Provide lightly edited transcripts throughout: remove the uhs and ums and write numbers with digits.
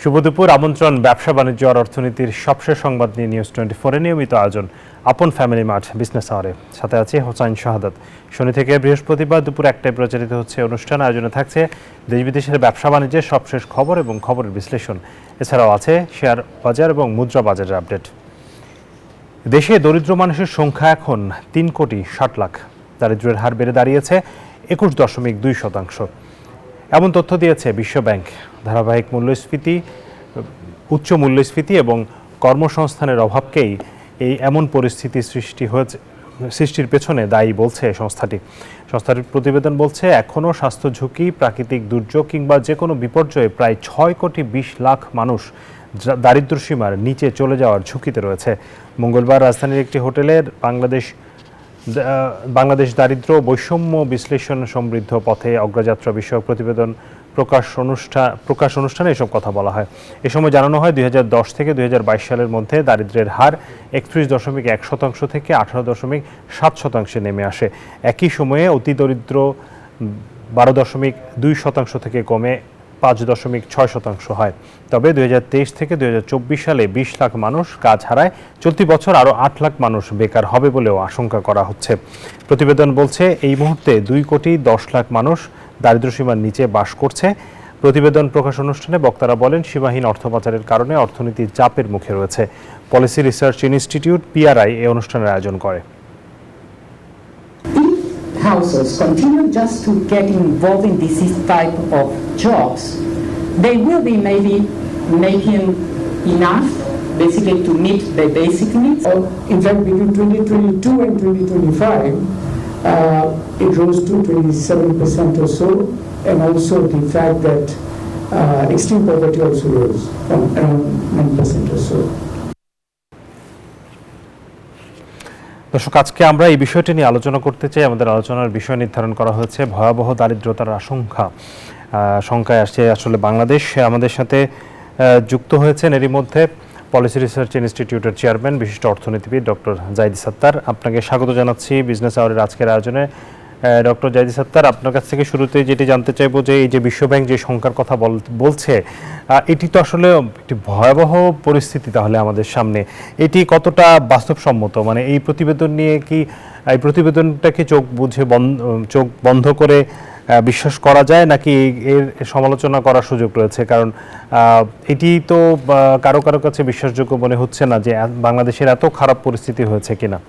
শুভ দুপুর। আমন্ত্রণ ব্যবসা বাণিজ্য আর অর্থনীতির সবশেষ সংবাদ নিয়ে নিউজ 24 নিয়মিত আয়োজন আপন ফ্যামিলি মার্ট বিজনেস আওয়ারে। সাথে আছে হোসাইন শাহাদাত। শনি থেকে বৃহস্পতিবার দুপুর 1টায় প্রচারিত হচ্ছে অনুষ্ঠান। আয়োজনে থাকছে দেশ বিদেশের ব্যবসা বাণিজ্যের সবশেষ খবর এবং খবরের বিশ্লেষণ। এছাড়াও আছে শেয়ার বাজার এবং মুদ্রা বাজারের আপডেট। দেশে দরিদ্র মানুষের সংখ্যা এখন 3,60,00,000। দারিদ্র্যের হার বেড়ে দাঁড়িয়েছে 21.2%। এমন তথ্য দিয়েছে বিশ্বব্যাংক। ধারাবাহিক মূল্যস্ফীতি, উচ্চ মূল্যস্ফীতি এবং কর্মসংস্থানের অভাবকেই এমন পরিস্থিতি সৃষ্টির পেছনে দায়ী বলছে সংস্থাটির প্রতিবেদন বলছে, এখনও স্বাস্থ্য ঝুঁকি, প্রাকৃতিক দুর্যোগ কিংবা যে কোনো বিপর্যয়ে প্রায় 6,20,00,000 মানুষ দারিদ্র্য সীমার নিচে চলে যাওয়ার ঝুঁকিতে রয়েছে। মঙ্গলবার রাজধানীর একটি হোটেলের বাংলাদেশ দারিদ্র্য বৈষম্য বিশ্লেষণ সমৃদ্ধ পথে অগ্রযাত্রা বিষয়ক প্রতিবেদন প্রকাশ অনুষ্ঠানে এসব কথা বলা হয়। এ সময় জানানো হয় 2010 থেকে 2022 সালের মধ্যে দারিদ্র্যের হার 31.1% থেকে 18.7% নেমে আসে। একই সময়ে অতি দরিদ্র 12.2% থেকে কমে 5.6% হয়। তবে 2023 থেকে 2024 সালে 20 লাখ মানুষ কাজ হারায়। চলতি বছর আরও 8 লাখ মানুষ বেকার হবে বলেও আশঙ্কা করা হচ্ছে। প্রতিবেদন বলছে, এই মুহূর্তে 2,10,00,000 মানুষ দারিদ্র্যসীমার নিচে বাস করছে। প্রতিবেদন প্রকাশ অনুষ্ঠানে বক্তারা বলেন, সীমাহীন অর্থ পাচারের কারণে অর্থনীতি চাপের মুখে রয়েছে। পলিসি রিসার্চ ইনস্টিটিউট PRI এই অনুষ্ঠানের আয়োজন করে। Households continue just to get involved in this type of jobs, they will be maybe making enough basically to meet the basic needs. In fact, between 2022 and 2025, it rose to 27% or so, and also the fact that extreme poverty also rose from around 9% or so. দর্শক, আজকে আমরা এই বিষয়টি নিয়ে আলোচনা করতে চাই। আমাদের আলোচনার বিষয় নির্ধারণ করা হয়েছে ভয়াবহ দারিদ্রতার শঙ্কায় আসছে আসলে বাংলাদেশ। আমাদের সাথে যুক্ত হয়েছেন এরই মধ্যে পলিসি রিসার্চ ইনস্টিটিউটের চেয়ারম্যান, বিশিষ্ট অর্থনীতিবিদ ডক্টর জাইদি সাত্তার। আপনাকে স্বাগত জানাচ্ছি বিজনেস আওয়ারের আজকের আয়োজনে। ডক্টর জাইদি সাত্তার, আপনার কাছ থেকে শুরুতেই যেটি জানতে চাইবো যে এই যে বিশ্বব্যাংক যে সংখ্যার কথা বলছে, এটি তো আসলে একটি ভয়াবহ পরিস্থিতি তাহলে আমাদের সামনে। এটি কতটা বাস্তবসম্মত? মানে এই প্রতিবেদন নিয়ে কি এই প্রতিবেদনটাকে চোখ বন্ধ করে বিশ্বাস করা যায়, নাকি এর সমালোচনা করার সুযোগ রয়েছে? কারণ এটি তো কারো কাছে বিশ্বাসযোগ্য মনে হচ্ছে না যে বাংলাদেশের এত খারাপ পরিস্থিতি হয়েছে কিনা।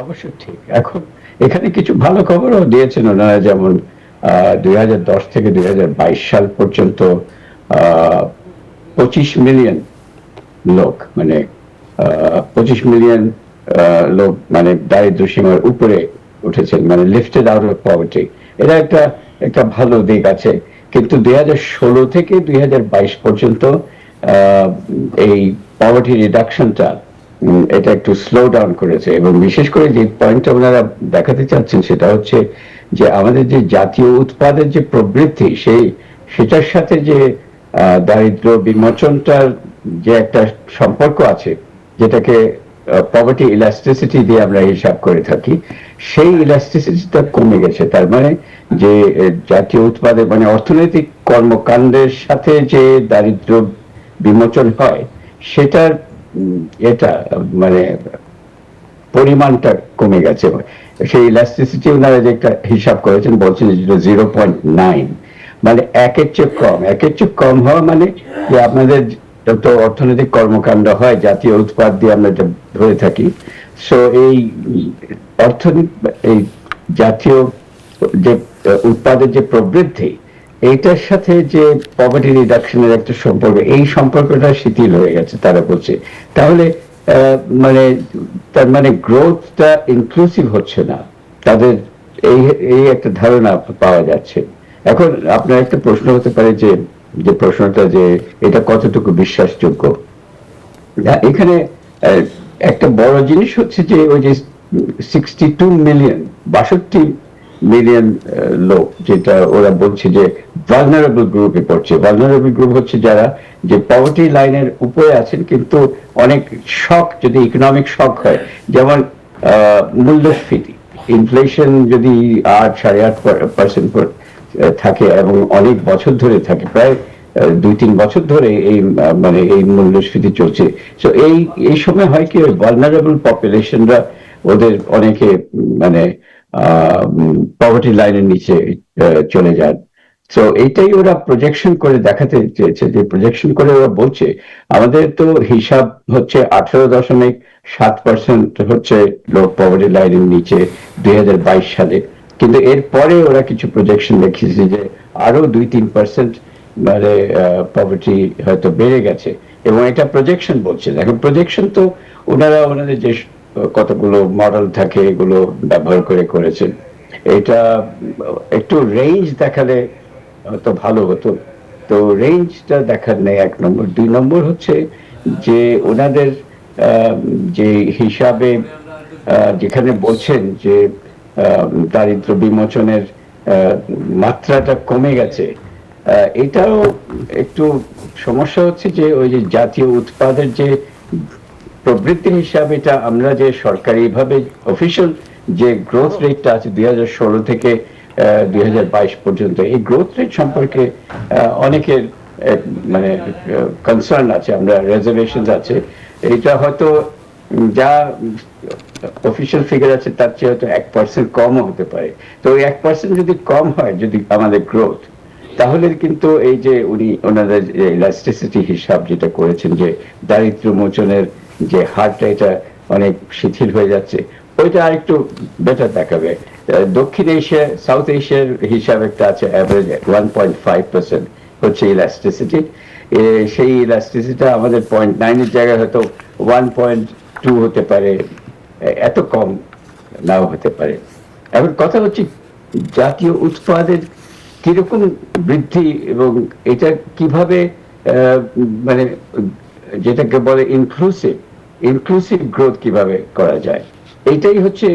অবশ্য ঠিক। এখন এখানে কিছু ভালো খবরও দিয়েছেন ওনারা, যেমন 2010 থেকে 2022 সাল পর্যন্ত 25 মিলিয়ন লোক, মানে 25 মিলিয়ন লোক মানে দারিদ্র সীমার উপরে উঠেছেন, মানে লিফটেড আউট অফ পভার্টি। এটা একটা ভালো দিক আছে। কিন্তু 2016 থেকে 2022 পর্যন্ত এই পভার্টি রিডাকশনটা এটা একটু স্লো ডাউন করেছে। এবং বিশেষ করে যে পয়েন্টটা ওনারা দেখাতে চাচ্ছেন সেটা হচ্ছে যে আমাদের যে জাতীয় উৎপাদের যে প্রবৃদ্ধি, সেটার সাথে যে দারিদ্র বিমোচনটার যে একটা সম্পর্ক আছে, যেটাকে পভার্টি ইলাস্টিসিটি দিয়ে আমরা হিসাব করে থাকি, সেই ইলাস্টিসিটিটা কমে গেছে। তার মানে যে জাতীয় উৎপাদে মানে অর্থনৈতিক কর্মকাণ্ডের সাথে যে দারিদ্র বিমোচন হয়, সেটার মানে পরিমাণটা কমে গেছে। সেই ইলাস্টিসিটি ওনারা যে একটা হিসাব করেছেন, বলছেন 0.9, মানে একের চেয়ে কম হওয়া মানে যে আপনাদের যত অর্থনৈতিক কর্মকাণ্ড হয় জাতীয় উৎপাদ দিয়ে আমরা এটা ধরে থাকি, সো এই এই জাতীয় যে উৎপাদের যে প্রবৃদ্ধি, এইটার সাথে যে পভার্টি রিডাকশনের একটা সম্পর্ক, এই সম্পর্কটা শিথিল হয়ে গেছে তারা বলছে। তাহলে তার মানে গ্রোথটা ইনক্লুসিভ হচ্ছে না, তাদের এই একটা ধারণা পাওয়া যাচ্ছে। এখন আপনার একটা প্রশ্ন হতে পারে যে প্রশ্নটা যে এটা কতটুকু বিশ্বাসযোগ্য। এখানে একটা বড় জিনিস হচ্ছে যে ওই যে 62 মিলিয়ন লোক, যেটা ওরা বলছে যে ভালনারেবল গ্রুপে পড়ছে। ভালনারেবল গ্রুপ হচ্ছে যারা যে পভার্টি লাইনের উপরে আছেন, কিন্তু অনেক শক, যদি ইকোনমিক শক হয়, যেমন মূল্যস্ফীতি, ইনফ্লেশন যদি 8-8.5% থাকে এবং অনেক বছর ধরে থাকে, প্রায় 2-3 বছর ধরে এই মানে এই মূল্যস্ফীতি চলছে। সো এই সময় হয় কি, ভালনারেবল পপুলেশনরা ওদের অনেকে মানে পভার্টি লাইনের নিচে চলে যান। সো এইটাই ওরা প্রজেকশন করে দেখাতে চেয়েছে, যে প্রজেকশন করে ওরা বলছে আমাদের তো হিসাব হচ্ছে 18.7% হচ্ছে লোক পভার্টি লাইনের নিচে 2022 সালে, কিন্তু এরপরে ওরা কিছু প্রজেকশন দেখিয়েছে যে আরো 2-3% মানে পভার্টি হয়তো বেড়ে গেছে, এবং এটা প্রজেকশন বলছে। এখন প্রজেকশন তো ওনারা ওনাদের যে কতগুলো মডেল থাকে এগুলো ব্যবহার করে করেছেন। এটা একটু রেঞ্জ দেখালে তো ভালো হতো, তো রেঞ্জটা দেখার নেই, 1 নম্বর। 2 নম্বর হচ্ছে যে ওনাদের যে হিসাবে যেখানে বলছেন যে দারিদ্র বিমোচনের মাত্রাটা কমে গেছে, এটাও একটু সমস্যা হচ্ছে যে ওই যে জাতীয় উৎপাদের যে প্রবৃত্তির হিসাব, এটা আমরা যে সরকারিভাবে অফিসিয়াল যে গ্রোথ রেটটা আছে 2016 থেকে 2022 পর্যন্ত, এই গ্রোথ রেট সম্পর্কে অনেকের মানে কনসার্ন আছে, আমরা রিজার্ভেশন আছে। এটা হয়তো যা অফিসিয়াল ফিগার আছে তার চেয়ে হয়তো 1% কমও হতে পারে। তো ওই 1% যদি কম হয় যদি আমাদের গ্রোথ, তাহলে কিন্তু এই যে উনি ওনাদের ইলাস্টিসিটি হিসাব যেটা করেছেন যে দারিদ্র মোচনের যে হারটা এটা অনেক শিথিল হয়ে যাচ্ছে, ওইটা আরেকটু বেটার দেখাবে। দক্ষিণ এশিয়া, সাউথ এশিয়ার হিসাব একটা আছে অ্যাভারেজ 1.5% হচ্ছে ইলাস্টিসিটি। সেই ইলাস্টিসিটিটা আমাদের 0.9 এর জায়গায় হয়তো 1.2 হতে পারে, এত কম নাও হতে পারে। এখন কথা হচ্ছে জাতীয় উৎপাদের কিরকম বৃদ্ধি এবং এটা কিভাবে মানে যেটাকে বলে ইনক্লুসিভ গ্রোথ কিভাবে করা যায়, এইটাই হচ্ছে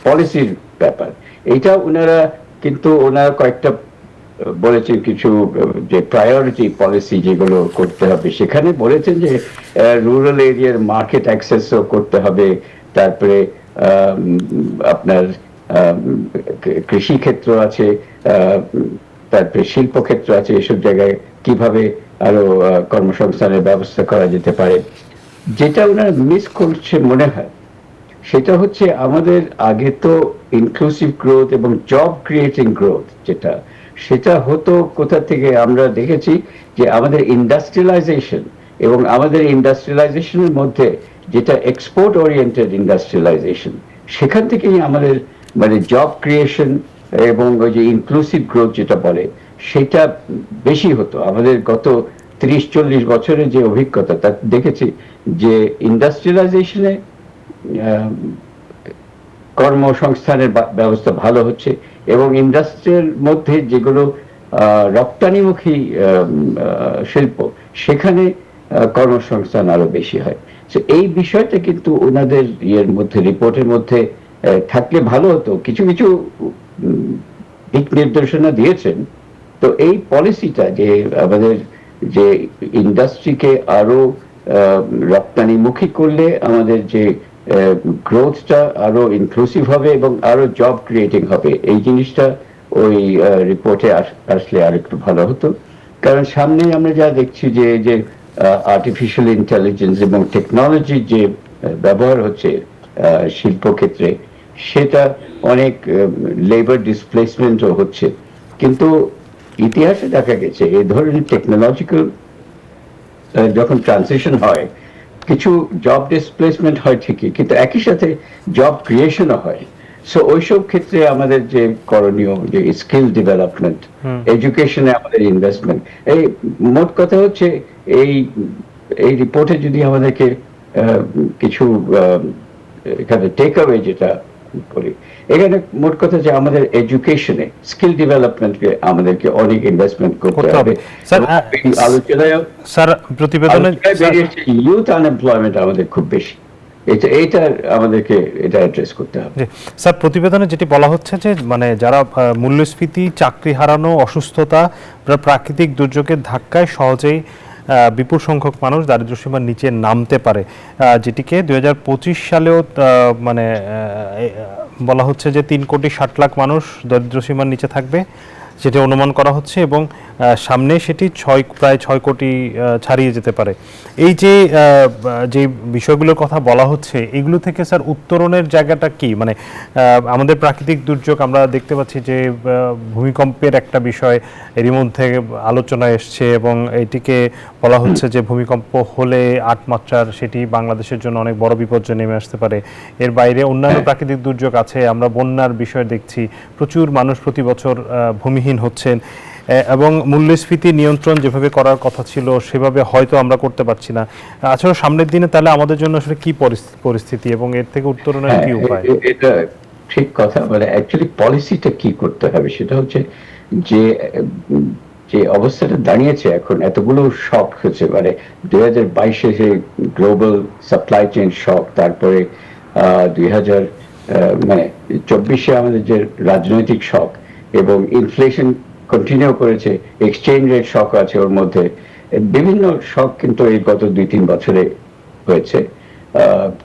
পলিসির ব্যাপার। এইটা ওনারা কিন্তু ওনারা কয়েকটা বলেছেন কিছু যে প্রায়োরিটি পলিসি যেগুলো করতে হবে, সেখানে বলেছেন যে রুরাল এরিয়ার মার্কেট অ্যাক্সেসও করতে হবে, তারপরে আপনার কৃষি ক্ষেত্র আছে, তারপরে শিল্প ক্ষেত্র আছে, এসব জায়গায় কিভাবে আরো কর্মসংস্থানের ব্যবস্থা করা যেতে পারে। যেটা ওনারা মিস করছে মনে হয় সেটা হচ্ছে আমাদের আগে তো ইনক্লুসিভ গ্রোথ এবং জব ক্রিয়েটিং গ্রোথ যেটা, সেটা হতো কোথা থেকে আমরা দেখেছি যে আমাদের ইন্ডাস্ট্রিয়ালাইজেশন, এবং আমাদের ইন্ডাস্ট্রিয়ালাইজেশনের মধ্যে যেটা এক্সপোর্ট ওরিয়েন্টেড ইন্ডাস্ট্রিয়ালাইজেশন, সেখান থেকেই আমাদের মানে জব ক্রিয়েশন এবং ওই যে ইনক্লুসিভ গ্রোথ যেটা বলে সেটা বেশি হতো। আমাদের গত 30-40 বছরের যে অভিজ্ঞতা তা দেখেছি যে ইন্ডাস্ট্রিয়ালাইজেশনে কর্মসংস্থানের ব্যবস্থা ভালো হচ্ছে, এবং ইন্ডাস্ট্রির মধ্যে যেগুলো রপ্তানিমুখী শিল্প, সেখানে কর্মসংস্থান আরো বেশি হয়। এই বিষয়টা কিন্তু ওনাদের মধ্যে রিপোর্টের মধ্যে থাকলে ভালো হতো। কিছু কিছু দিক নির্দেশনা দিয়েছেন। তো এই পলিসিটা যে আমাদের যে ইন্ডাস্ট্রিকে আরো রপ্তানিমুখী করলে আমাদের যে গ্রোথটা আরো ইনক্লুসিভ হবে এবং আরো জব ক্রিয়েটিং হবে, এই জিনিসটা ওই রিপোর্টে আসলে আর একটু ভালো হতো। কারণ সামনে আমরা যা দেখছি যে আর্টিফিশিয়াল ইন্টেলিজেন্স এবং টেকনোলজির যে ব্যবহার হচ্ছে শিল্পক্ষেত্রে, সেটা অনেক লেবার ডিসপ্লেসমেন্টও হচ্ছে। কিন্তু ইতিহাসে দেখা গেছে এই ধরনের টেকনোলজিক্যাল যখন ট্রানজিশন হয়, কিছু জব ডিসপ্লেসমেন্ট হয় ঠিকই, কিন্তু একই সাথে জব ক্রিয়েশনও হয়। সো ওইসব ক্ষেত্রে আমাদের যে করণীয়, যে স্কিল ডেভেলপমেন্ট, এডুকেশনে আমাদের ইনভেস্টমেন্ট, এই মোট কথা হচ্ছে এই রিপোর্টে যদি আমাদেরকে কিছু এখানে টেক অ্যাওয়ে যেটা করি, এখানে মোট কথা যে আমাদের এডুকেশনে স্কিল ডেভেলপমেন্টকে আমাদেরকে অনেক ইনভেস্টমেন্ট করতে হবে। আলোচনায় স্যার প্রতিবেদনে ইউথ আনএমপ্লয়মেন্ট আমাদের খুব বেশি, এটা আমাদেরকে এটা অ্যাড্রেস করতে হবে। স্যার প্রতিবেদনে যেটি বলা হচ্ছে যে মানে যারা মূল্যস্ফীতি, চাকরি হারানো, অসুস্থতা, প্রাকৃতিক দুর্যোগের ধাক্কায় সহজেই বিপুল সংখ্যক মানুষ দারিদ্র্যসীমার নিচে নামতে পারে, যেটিকে 2025 সালেও মানে বলা হচ্ছে যে 3,60,00,000 মানুষ দরিদ্র সীমার নিচে থাকবে, যেটা অনুমান করা হচ্ছে, এবং সামনে সেটি প্রায় 6 কোটি ছাড়িয়ে যেতে পারে। এই যে যে বিষয়গুলোর কথা বলা হচ্ছে, এগুলো থেকে স্যার উত্তরণের জায়গাটা কি? মানে আমাদের প্রাকৃতিক দুর্যোগ আমরা দেখতে পাচ্ছি যে ভূমিকম্পের একটা বিষয় এরই মধ্যে আলোচনায় এসছে, এবং এটিকে বলা হচ্ছে যে ভূমিকম্প হলে 8 মাত্রার সেটি বাংলাদেশের জন্য অনেক বড় বিপর্যয় নেমে আসতে পারে। এর বাইরে অন্যান্য প্রাকৃতিক দুর্যোগ আছে, আমরা বন্যার বিষয় দেখছি, প্রচুর মানুষ প্রতি বছর ভূমিহীন হচ্ছেন, এবং মূল্যস্ফীতি নিয়ন্ত্রণ যেভাবে করার কথা ছিল সেভাবে হয়তো আমরা করতে পারছি না। আসলে সামনের দিনে তাহলে আমাদের জন্য আসলে কি পরিস্থিতি এবং এর থেকে উত্তরণের কি উপায়? এটা ঠিক কথা, মানে অ্যাকচুয়ালি পলিসিটা কি করতে হবে সেটা হচ্ছে যে যে অবস্থাটা দাঁড়িয়েছে এখন, এতগুলো শক হচ্ছে, মানে 2022-এ যে গ্লোবাল সাপ্লাই চেইন শক, তারপরে 2024-এ আমাদের যে রাজনৈতিক শক, এবং ইনফ্লেশন কন্টিনিউ করেছে, এক্সচেঞ্জ রেট শক আছে ওর মধ্যে, বিভিন্ন শক কিন্তু এই গত 2-3 বছরে হয়েছে।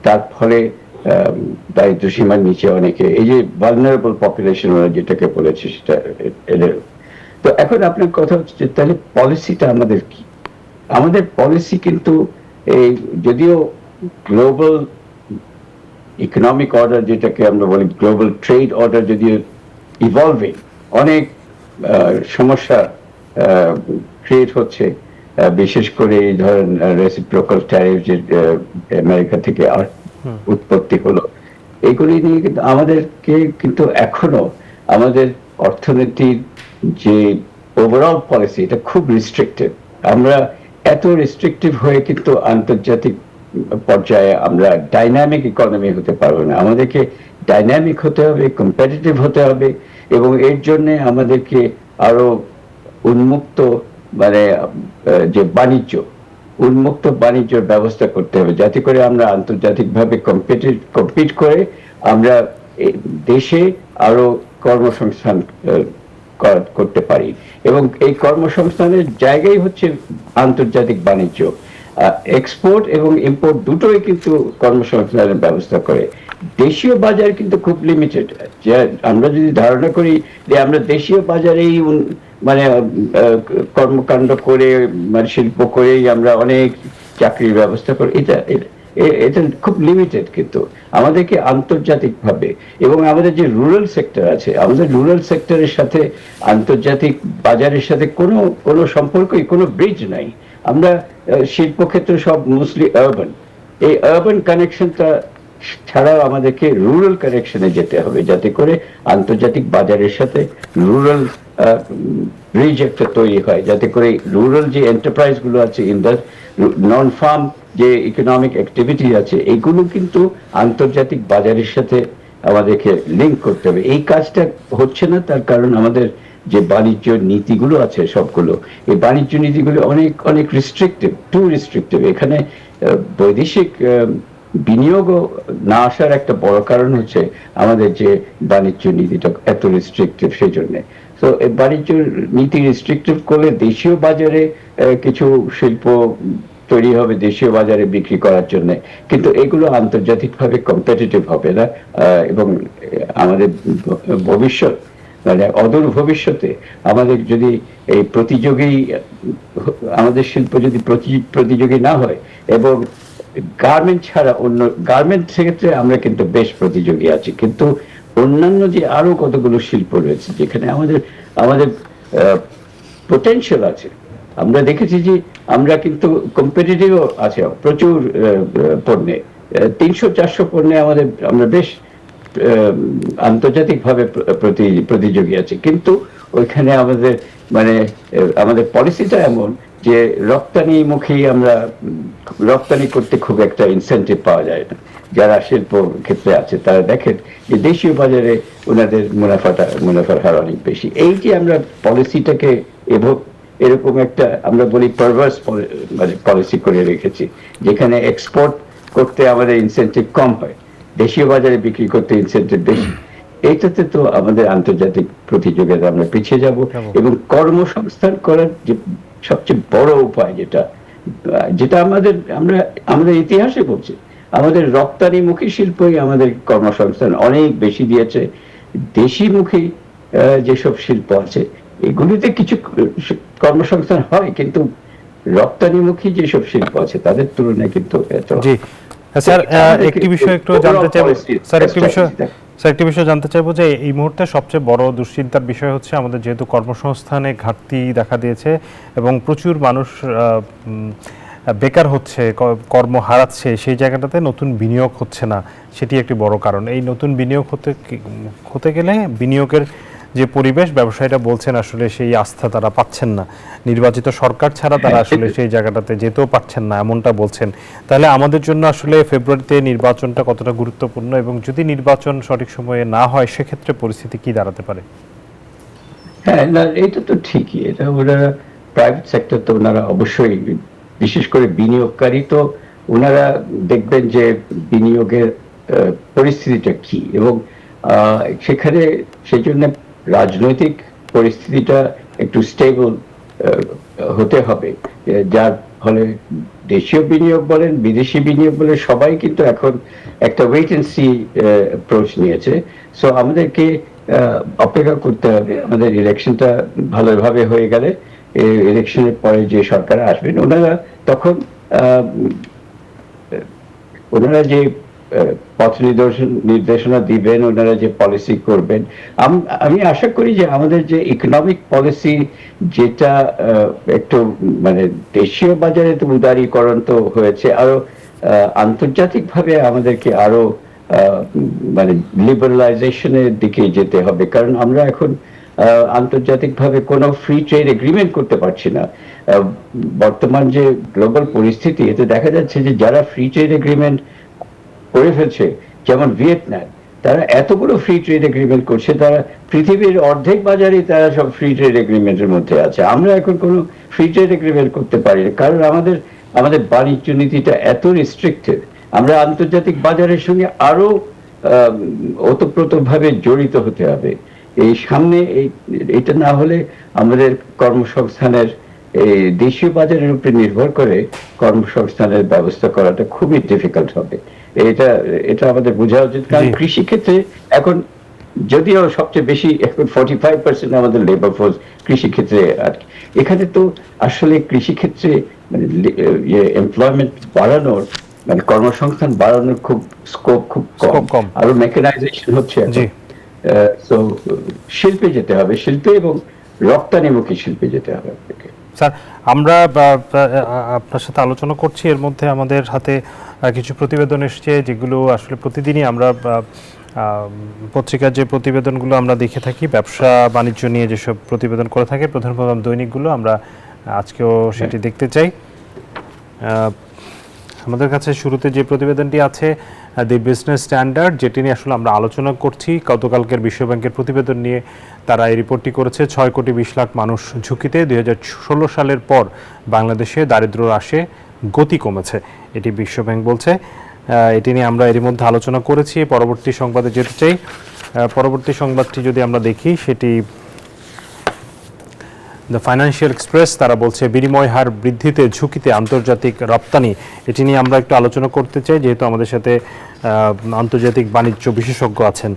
তার ফলে দারিদ্র সীমার নিচে অনেকে, এই যে ভালনারেবল পপুলেশন ওরা যেটাকে বলেছে সেটা এদের। তো এখন আপনার কথা হচ্ছে তাহলে পলিসিটা আমাদের কি? আমাদের পলিসি কিন্তু এই, যদিও গ্লোবাল ইকোনমিক অর্ডার যেটাকে আমরা বলি, গ্লোবাল ট্রেড অর্ডার যদিও ইভলভিং, অনেক সমস্যা ক্রিয়েট হচ্ছে, বিশেষ করে এই ধরেন রেসিপ্রোকাল ট্যারিফ যে আমেরিকা থেকে উৎপত্তি হলো, এইগুলি নিয়ে কিন্তু আমাদেরকে কিন্তু এখনো আমাদের অর্থনীতির যে ওভারঅল পলিসি এটা খুব রিস্ট্রিক্টেড। আমরা এত রিস্ট্রিক্টিভ হয়ে কিন্তু আন্তর্জাতিক পর্যায়ে আমরা ডাইনামিক ইকোনমি হতে পারবো না। আমাদেরকে ডাইনামিক হতে হবে, কম্পিটিটিভ হতে হবে, এবং এর জন্য আমাদেরকে আরো উন্মুক্ত, মানে যে উন্মুক্ত বাণিজ্যের ব্যবস্থা করতে হবে, যাতে করে আমরা আন্তর্জাতিকভাবে কম্পিট করে আমরা দেশে আরো কর্মসংস্থান করতে পারি। এবং এই কর্মসংস্থানের জায়গাই হচ্ছে আন্তর্জাতিক বাণিজ্য। এক্সপোর্ট এবং ইম্পোর্ট দুটোই কিন্তু কর্মসংস্থানের ব্যবস্থা করে। দেশীয় বাজার কিন্তু খুব লিমিটেড। যে আমরা যদি ধারণা করি যে আমরা দেশীয় বাজারেই মানে কর্মকাণ্ড করে, মানে শিল্প করেই আমরা অনেক চাকরির ব্যবস্থা করি, এটা খুব লিমিটেড। কিন্তু আমাদেরকে আন্তর্জাতিক ভাবে, এবং আমাদের যে রুরাল সেক্টর আছে, আমাদের রুরাল সেক্টরের সাথে আন্তর্জাতিক বাজারের সাথে কোনো সম্পর্কই, কোনো ব্রিজ নাই। আমরা শিল্পক্ষেত্র সব মোস্টলি আরবান, এই আরবান কানেকশনটা ছাড়াও আমাদেরকে রুরাল কানেকশনে যেতে হবে, যাতে করে আন্তর্জাতিক বাজারের সাথে রুরাল ব্রিজ একটা তৈরি হয়, যাতে করে রুরাল যে এন্টারপ্রাইজ গুলো আছে, নন ফার্ম যে ইকোনমিক অ্যাক্টিভিটি আছে, এইগুলো কিন্তু আন্তর্জাতিক বাজারের সাথে আমাদেরকে লিঙ্ক করতে হবে। এই কাজটা হচ্ছে না, তার কারণ আমাদের যে বাণিজ্য নীতিগুলো আছে সবগুলো, এই বাণিজ্য নীতিগুলো অনেক অনেক রিস্ট্রিক্টিভ, টু রিস্ট্রিক্টিভ। এখানে বৈদেশিক বিনিয়োগও না আসার একটা বড় কারণ হচ্ছে আমাদের যে বাণিজ্য নীতিটা এত রিস্ট্রিক্টিভ। সেই জন্য তো এই বাণিজ্য নীতি রিস্ট্রিক্টিভ করলে দেশীয় বাজারে কিছু শিল্প তৈরি হবে দেশীয় বাজারে বিক্রি করার জন্য, কিন্তু এগুলো আন্তর্জাতিকভাবে কম্পিটিটিভ হবে না। এবং আমাদের ভবিষ্যৎ, মানে অদূর ভবিষ্যতে আমাদের যদি এই আমাদের শিল্প যদি প্রতিযোগী না হয়, এবং গার্মেন্ট ছাড়া অন্য গার্মেন্ট ক্ষেত্রে আমরা কিন্তু বেশ প্রতিযোগী আছি, কিন্তু অন্যান্য যে আরো কতগুলো শিল্প রয়েছে যেখানে আমাদের পোটেনশিয়াল আছে, আমরা দেখেছি যে আমরা কিন্তু কম্পিটিটিভ আছে প্রচুর পণ্যে, 300-400 পণ্যে আমরা বেশ আন্তর্জাতিকভাবে প্রতিযোগী আছে। কিন্তু ওইখানে আমাদের পলিসিটা এমন যে রপ্তানিমুখী, আমরা রপ্তানি করতে খুব একটা ইনসেন্টিভ পাওয়া যায় না। যারা শিল্প ক্ষেত্রে আছে তারা দেখেন যে দেশীয় বাজারে ওনাদের মুনাফার হার অনেক বেশি। এই যে আমরা পলিসিটাকে এরকম একটা আমরা বলি পারভার্স পলিসি করে রেখেছি, যেখানে এক্সপোর্ট করতে আমাদের ইনসেন্টিভ কম হয়, দেশীয় বাজারে বিক্রি করতে ইনসেন্টিভ বেশি। এইটাতে তো আমাদের আন্তর্জাতিক প্রতিযোগিতা আমরা পিছিয়ে যাব। এবং কর্মসংস্থান করার যে সবচেয়ে বড় উপায় যেটা আমাদের ইতিহাসে বলছে, আমাদের রপ্তানিমুখী শিল্পই আমাদের কর্মসংস্থান অনেক বেশি দিয়েছে। দেশিমুখী যেসব শিল্প আছে এগুলিতে কিছু কর্মসংস্থান হয়, কিন্তু রপ্তানিমুখী যেসব শিল্প আছে তাদের তুলনায় কিন্তু এত। জি স্যার, একটি বিষয় একটু জানতে চাইবো স্যার, একটি বিষয় জানতে চাইবো যে এই মুহূর্তে সবচেয়ে বড় দুশ্চিন্তার বিষয় হচ্ছে আমাদের যেহেতু কর্মসংস্থানে ঘাটতি দেখা দিয়েছে এবং প্রচুর মানুষ বেকার হচ্ছে, কর্ম হারাচ্ছে, সেই জায়গাটাতে নতুন বিনিয়োগ হচ্ছে না, সেটি একটি বড় কারণ। এই নতুন বিনিয়োগ হতে গেলে বিনিয়োগের যে পরিবেশ, ব্যবসায়ীরা বলছেন আসলে সেই আস্থা তারা পাচ্ছেন না, নির্বাচিত সরকার ছাড়া তারা আসলে সেই জায়গাটাতে যেতেও পারছেন না, এমনটা বলছেন। তাহলে আমাদের জন্য আসলে ফেব্রুয়ারিতে নির্বাচনটা কতটা গুরুত্বপূর্ণ, এবং যদি নির্বাচন সঠিক সময়ে না হয় সেক্ষেত্রে পরিস্থিতি কি দাঁড়াতে পারে? হ্যাঁ, না এটা তো ঠিকই, এটা ওনারা প্রাইভেট সেক্টর তো ওনারা অবশ্যই, বিশেষ করে বিনিয়োগকারী তো ওনারা দেখবেন যে বিনিয়োগের পরিস্থিতিটা কি, এবং সেখানে সেই জন্য রাজনৈতিক পরিস্থিতিটা একটু স্টেবল হতে হবে, যার ফলে দেশীয় বিনিয়োগ বলেন বিদেশি বিনিয়োগ বলেন সবাই কিন্তু এখন একটা ওয়েট এন্ড সি অ্যাপ্রোচ নিয়েছে। সো আমাদেরকে অপেক্ষা করতে হবে, আমাদের ইলেকশনটা ভালোভাবে হয়ে গেলে ইলেকশনের পরে যে সরকার আসবেন ওনারা তখন ওনারা যে পথ নির্দেশনা দিবেন, ওনারা যে পলিসি করবেন, আমি আশা করি যে আমাদের যে ইকোনমিক পলিসি যেটা একটু মানে দেশীয় বাজারে তো উদারীকরণ তো হয়েছে, আরো আন্তর্জাতিকভাবে আমাদেরকে আরো মানে লিবারালাইজেশনের দিকে যেতে হবে, কারণ আমরা এখন আন্তর্জাতিকভাবে কোনো ফ্রি ট্রেড এগ্রিমেন্ট করতে পারছি না। বর্তমান যে গ্লোবাল পরিস্থিতি, এতে দেখা যাচ্ছে যে যারা ফ্রি ট্রেড এগ্রিমেন্ট করে ফেলছে, যেমন ভিয়েতনাম, তারা এতগুলো ফ্রি ট্রেড এগ্রিমেন্ট করছে, তারা পৃথিবীর অর্ধেক বাজারে তারা সব ফ্রি ট্রেড এগ্রিমেন্টের মধ্যে আছে। আমরা এখন কোনো ফ্রি ট্রেড এগ্রিমেন্ট করতে পারি না, কারণ আমাদের বাণিজ্য নীতিটা এত রেস্ট্রিক্টেড। আমরা আন্তর্জাতিক বাজারের সঙ্গে আরো ওতপ্রোতভাবে জড়িত হতে হবে। এই সামনে এটা না হলে আমাদের কর্মসংস্থানের এই দেশীয় বাজারের উপরে নির্ভর করে কর্মসংস্থানের ব্যবস্থা করাটা খুবই ডিফিকাল্ট হবে। এটা আমাদের বোঝা উচিত, কারণ কৃষি ক্ষেত্রে এখন যদিও সবচেয়ে বেশি এখন 45% আমাদের লেবার ফোর্স কৃষি ক্ষেত্রে, আর এখানে তো আসলে কৃষি ক্ষেত্রে মানে এমপ্লয়মেন্ট বাড়ানোর মানে কর্মসংস্থান বাড়ানোর খুব স্কোপ খুব কম, আরো মেকানাইজেশন হচ্ছে। তো শিল্পে যেতে হবে, শিল্পে এবং রপ্তানিমুখী শিল্পে যেতে হবে। স্যার, আমরা আপনার সাথে আলোচনা করছি, এর মধ্যে আমাদের হাতে কিছু প্রতিবেদন এসছে যেগুলো আসলে প্রতিদিনই আমরা পত্রিকার যে প্রতিবেদনগুলো আমরা দেখে থাকি ব্যবসা বাণিজ্য নিয়ে যেসব প্রতিবেদন করে থাকে প্রধান প্রধান দৈনিকগুলো, আমরা আজকেও সেটি দেখতে চাই। আমাদের কাছে শুরুতে যে প্রতিবেদনটি আছে দি বিজনেস স্ট্যান্ডার্ড, যেটি নিয়ে আসলে আমরা আলোচনা করছি, গতকালকের বিশ্বব্যাংকের প্রতিবেদন নিয়ে তারা এই রিপোর্টটি করেছে। 6 কোটি 20 লাখ মানুষ ঝুঁকিতে, 2016 সালের পর বাংলাদেশে দারিদ্র্য হ্রাসে গতি কমেছে, এটি বিশ্বব্যাংক বলছে। এটি নিয়ে আমরা এর মধ্যে আলোচনা করেছি। পরবর্তী সংবাদে যেতে চাই। পরবর্তী সংবাদটি যদি আমরা দেখি, সেটি দ্য ফাইন্যান্সিয়াল এক্সপ্রেস, তারা বলছে বিনিময় হার বৃদ্ধিতে ঝুঁকিতে আন্তর্জাতিক রপ্তানি। এটি নিয়ে আমরা একটু আলোচনা করতে চাই, যেহেতু আমাদের সাথে আন্তর্জাতিক বাণিজ্য বিশেষজ্ঞ আছেন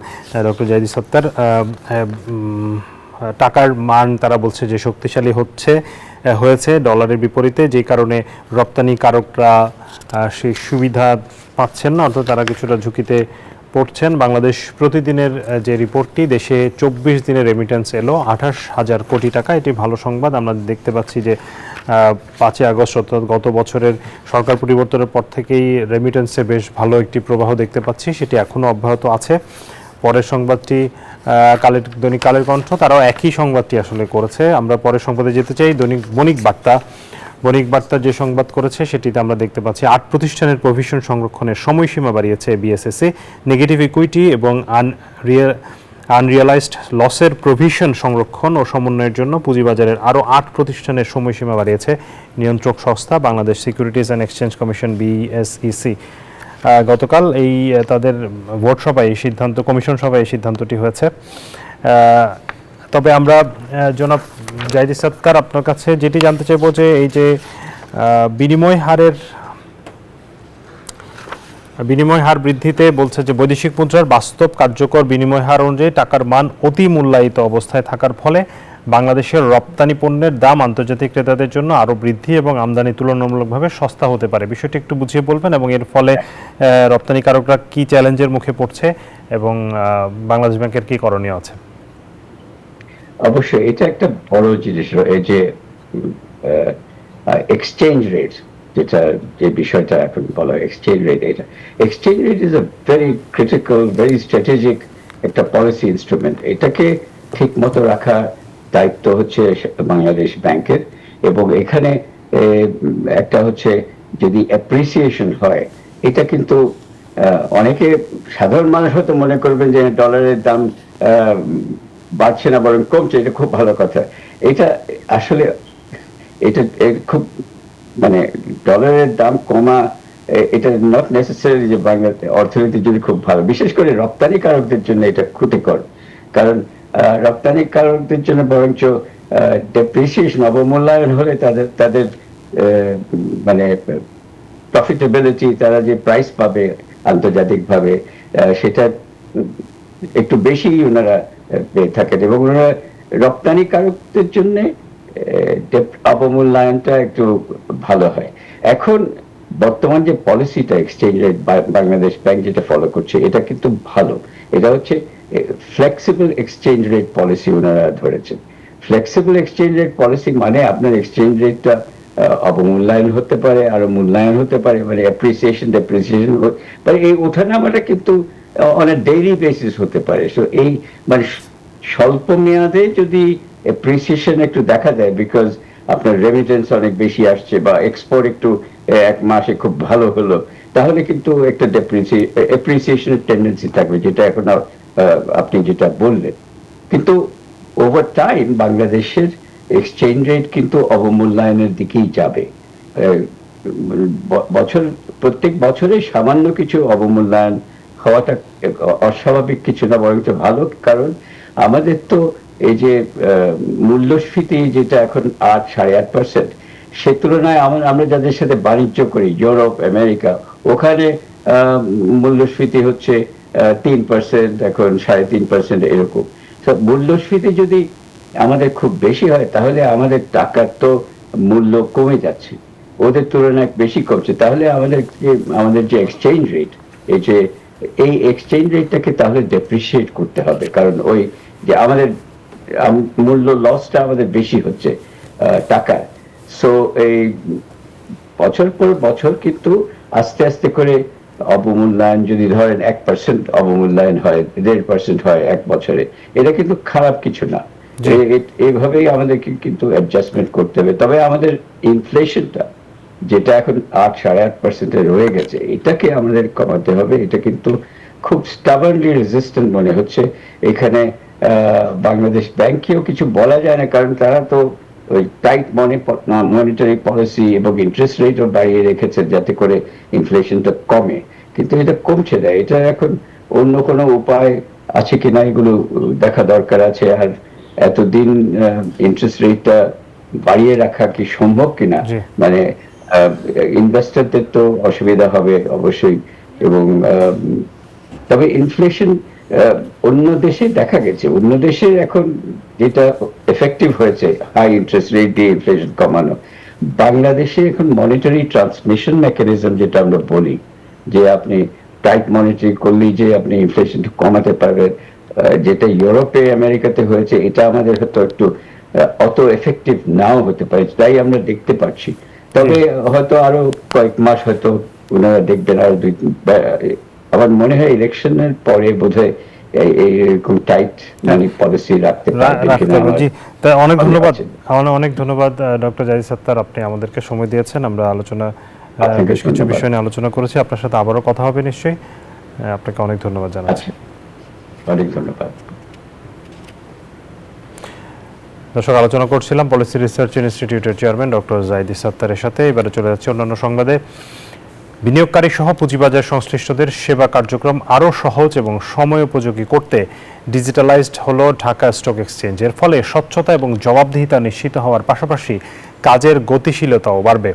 ডক্টর জাহিদ সত্তার। টাকার মান তারা বলছে যে শক্তিশালী হয়েছে ডলারের বিপরীতে, যেই কারণে রপ্তানিকারকরা সেই সুবিধা পাচ্ছেন না, অর্থাৎ তারা কিছুটা ঝুঁকিতে পড়ছেন। বাংলাদেশ প্রতিদিনের যে রিপোর্টটি, দেশে 24 দিনের রেমিটেন্স এলো 28,000 কোটি টাকা, এটি ভালো সংবাদ। আমরা দেখতে পাচ্ছি যে 5 আগস্ট অর্থাৎ গত বছরের সরকার পরিবর্তনের পর থেকেই রেমিটেন্সে বেশ ভালো একটি প্রবাহ দেখতে পাচ্ছি, সেটি এখনও অব্যাহত আছে। পরের সংবাদটি দৈনিক কালের কণ্ঠ, তারাও একই সংবাদটি আসলে করেছে। আমরা পরের সংবাদে যেতে চাই। দৈনিক বণিক বার্তা যে সংবাদ করেছে সেটিতে আমরা দেখতে পাচ্ছি 8 প্রতিষ্ঠানের প্রভিশন সংরক্ষণের সময়সীমা বাড়িয়েছে বিএসএসসি। নেগেটিভ ইকুইটি এবং আনরিয়ালাইজড লসের প্রভিশন সংরক্ষণ ও সমন্বয়ের জন্য পুঁজিবাজারের আরও 8 প্রতিষ্ঠানের সময়সীমা বাড়িয়েছে নিয়ন্ত্রক সংস্থা Bangladesh securities and exchange commission BSEC. গতকাল তাদের ভোট সভায় এই সিদ্ধান্ত, কমিশন সভায় এই সিদ্ধান্তটি হয়েছে। তবে আমরা জনাব জাহিদ সত্তার, আপনার কাছে যেটি জানতে চাইব যে এই যে বিনিময় হারের বিনিময় হার বৃদ্ধিতে বলছে যে বৈদেশিক মুদ্রার বাস্তব কার্যকর বিনিময় হার অনুযায়ী টাকার মান অতি মূল্যায়িত অবস্থায় থাকার ফলে বাংলাদেশের রপ্তানি পণ্যের দাম আন্তর্জাতিক ক্রেতাদের জন্য আরও বৃদ্ধি এবং আমদানি তুলনামূলকভাবে সস্তা হতে পারে। বিষয়টি একটু বুঝিয়ে বলবেন এবং এর ফলে রপ্তানিকারকরা কি চ্যালেঞ্জের মুখে পড়ছে এবং বাংলাদেশ ব্যাংকের কি করণীয় আছে? অবশ্যই এটা একটা বড় জিনিস, এই যে এক্সচেঞ্জ রেট, যেটা যে বিষয়টা এখন বলা হয় এক্সচেঞ্জ রেট, এটা exchange rate is a very critical, very strategic একটা পলিসি ইনস্ট্রুমেন্ট। এটাকে ঠিক মতো রাখা দায়িত্ব হচ্ছে বাংলাদেশ ব্যাংকের। এবং এখানে একটা হচ্ছে যদি অ্যাপ্রিসিয়েশন হয়, এটা কিন্তু অনেকে সাধারণ মানুষ হয়তো মনে করবেন যে ডলারের দাম বাড়ছে না বরং কমছে, এটা খুব ভালো কথা। এটা আসলে এটা খুব মানে ডলারের দাম কমা এটা নট নেসেসারি যে বাংলার অর্থনীতির জন্য খুব ভালো, বিশেষ করে রপ্তানিকারকদের জন্য এটা ক্ষতিকর। কারণ রপ্তানিকারকদের জন্য বরঞ্চ ডেপ্রিসিয়েশন, অবমূল্যায়ন হলে তাদের মানে প্রফিটেবিলিটি, তারা যে প্রাইস পাবে আন্তর্জাতিকভাবে সেটা একটু বেশি ওনারা পেয়ে থাকেন। এবং ওনারা রপ্তানিকারকদের জন্য অবমূল্যায়নটা একটু ভালো হয়। এখন বর্তমান যে পলিসিটা এক্সচেঞ্জ রেট বাংলাদেশ ব্যাংক যেটা ফলো করছে, এটা কিন্তু ভালো। এটা হচ্ছে ফ্লেক্সিবল এক্সচেঞ্জ রেট পলিসি ওনারা ধরেছেন। ফ্লেক্সিবল এক্সচেঞ্জ রেট পলিসি মানে আপনার এক্সচেঞ্জ রেটটা অবমূল্যায়ন হতে পারে, আরো মূল্যায়ন হতে পারে, মানে অ্যাপ্রিসিয়েশন ডেপ্রিসিয়েশন, মানে এই ওঠানামাটা কিন্তু অন এ ডেইলি বেসিস হতে পারে। সো এই মানে স্বল্প মেয়াদে যদি অ্যাপ্রিসিয়েশন একটু দেখা যায়, বিকজ আপনার রেমিটেন্স অনেক বেশি আসছে বা এক্সপোর্ট একটু এক মাসে খুব ভালো হলো, তাহলে কিন্তু একটা অ্যাপ্রিসিয়েশনের টেন্ডেন্সি থাকবে, যেটা এখন আপনি যেটা বললেন। কিন্তু ওভার টাইম বাংলাদেশের এক্সচেঞ্জ রেট কিন্তু অবমূল্যায়নের দিকেই যাবে। প্রত্যেক বছরে সামান্য কিছু অবমূল্যায়ন হওয়াটা অস্বাভাবিক কিছু না, বরং ভালো। কারণ আমাদের তো এই যে মূল্যস্ফীতি যেটা এখন 8-8.5%, সে তুলনায় আমরা যাদের সাথে বাণিজ্য করি, ইউরোপ, আমেরিকা, ওখানে মূল্যস্ফীতি হচ্ছে 3%, এখন 3.5% এরকম। তো মূল্যস্ফীতি যদি আমাদের খুব বেশি হয়, তাহলে আমাদের টাকার তো মূল্য কমে যাচ্ছে, ওদের তুলনায় বেশি কমছে। তাহলে আমাদের যে এক্সচেঞ্জ রেট, এই এক্সচেঞ্জ রেটটাকে তাহলে ডেপ্রিসিয়েট করতে হবে। কারণ ওই যে আমাদের মূল্য লসটা আমাদের বেশি হচ্ছে টাকার। সো এই বছর পর বছর কিন্তু আস্তে আস্তে করে অবমূল্যায়ন, যদি ধরেন 1% অবমূল্যায়ন হয়, 1.5% হয় এক বছরে, এটা কিন্তু খারাপ কিছু না। এইভাবেই আমাদেরকে কিন্তু অ্যাডজাস্টমেন্ট করতে হবে। তবে আমাদের ইনফ্লেশনটা যেটা এখন 8-8.5% রয়ে গেছে, এটাকে আমাদের কমাতে হবে। এটা কিন্তু খুব স্টাবার্নলি রেজিস্ট্যান্ট মনে হচ্ছে। এখানে বাংলাদেশ ব্যাংকেও কিছু বলা যায় না, কারণ তারা তো ওই টাইট মনিটারি পলিসি এবং ইন্টারেস্ট রেটও বাড়িয়ে রেখেছে যাতে করে ইনফ্লেশনটা কমে, কিন্তু এটা কমছে না। এটা এখন অন্য কোনো উপায় আছে কিনা এগুলো দেখা দরকার আছে। আর এতদিন ইন্টারেস্ট রেটটা বাড়িয়ে রাখা কি সম্ভব কিনা, মানে ইনভেস্টরদের তো অসুবিধা হবে অবশ্যই। এবং তবে ইনফ্লেশন অন্য দেশে দেখা গেছে, অন্য দেশে এখন যেটা এফেক্টিভ হয়েছে হাই ইন্টারেস্ট রেট দিয়ে ইনফ্লেশন কমানো, বাংলাদেশে এখন মনিটারি ট্রান্সমিশন মেকানিজম যেটা আমরা বলি, যে আপনি টাইট মনিটরি করলেই যে আপনি ইনফ্লেশনটা কমাতে পারবেন, যেটা ইউরোপে আমেরিকাতে হয়েছে, এটা আমাদের হয়তো একটু অত এফেক্টিভ নাও হতে পারে, তাই আমরা দেখতে পাচ্ছি। তবে হয়তো আরো কয়েক মাস হয়তো ওনারা দেখবেন, আরো আমার মনে হয় ইলেকশনের পরে বোধহয় এইরকম টাইট মানে পলিসি রাখতে পারবেন। অনেক ধন্যবাদ ডক্টর জাহিদ সাত্তার, আপনি আমাদেরকে সময় দিয়েছেন। আমরা বেশ কিছু বিষয় নিয়ে আলোচনা করেছি। আপনার সাথে আবারও কথা হবে নিশ্চয়ই। আপনাকে অনেক ধন্যবাদ জানাচ্ছি। অনেক ধন্যবাদ। দর্শক, আলোচনা করছিলাম পলিসি রিসার্চ ইনস্টিটিউটের চেয়ারম্যান ডক্টর জাহিদ সাত্তারের সাথে। এবারে চলে যাচ্ছে অন্যান্য সংবাদে। বিনিয়োগকারী সহ পুঁজিবাজার সংশ্লিষ্টদের সেবা কার্যক্রম আরও সহজ এবং সময়োপযোগী করতে ডিজিটালাইজড হলো ঢাকা স্টক এক্সচেঞ্জ। এর ফলে স্বচ্ছতা এবং জবাবদিহিতা নিশ্চিত হওয়ার পাশাপাশি কাজের গতিশীলতাও বাড়বে।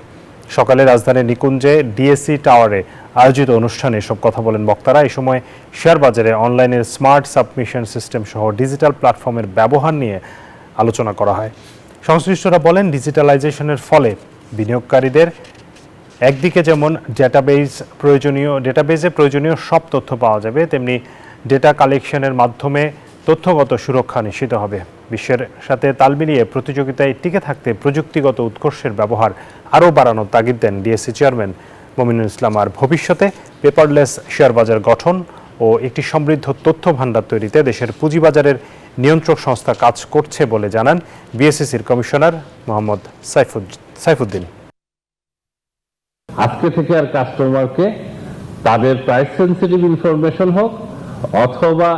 সকালে রাজধানীর নিকুঞ্জে ডিএসসি টাওয়ারে আয়োজিত অনুষ্ঠানে এসব কথা বলেন বক্তারা। এই সময় শেয়ার বাজারে অনলাইনের স্মার্ট সাবমিশন সিস্টেম সহ ডিজিটাল প্ল্যাটফর্মের ব্যবহার নিয়ে আলোচনা করা হয়। সংশ্লিষ্টরা বলেন, ডিজিটালাইজেশনের ফলে বিনিয়োগকারীদের একদিকে যেমন ডেটাবেজে প্রয়োজনীয় সব তথ্য পাওয়া যাবে, তেমনি ডেটা কালেকশনের মাধ্যমে তথ্যগত সুরক্ষা নিশ্চিত হবে। বিশ্বের সাথে তাল মিলিয়ে প্রতিযোগিতায় টিকে থাকতে প্রযুক্তিগত উৎকর্ষের ব্যবহার আরও বাড়ানোর তাগিদ দেন ডিএসসি চেয়ারম্যান মমিনুল ইসলাম। আর ভবিষ্যতে পেপারলেস শেয়ার বাজার গঠন ও একটি সমৃদ্ধ তথ্য ভান্ডার তৈরিতে দেশের পুঁজিবাজারের নিয়ন্ত্রক সংস্থা কাজ করছে বলে জানান বিএসইসির কমিশনার মোহাম্মদ সাইফুদ্দিন। আজকে থেকে আর কাস্টমারকে তাদের প্রাইস সেন্সিটিভ ইনফরমেশন হোক অথবা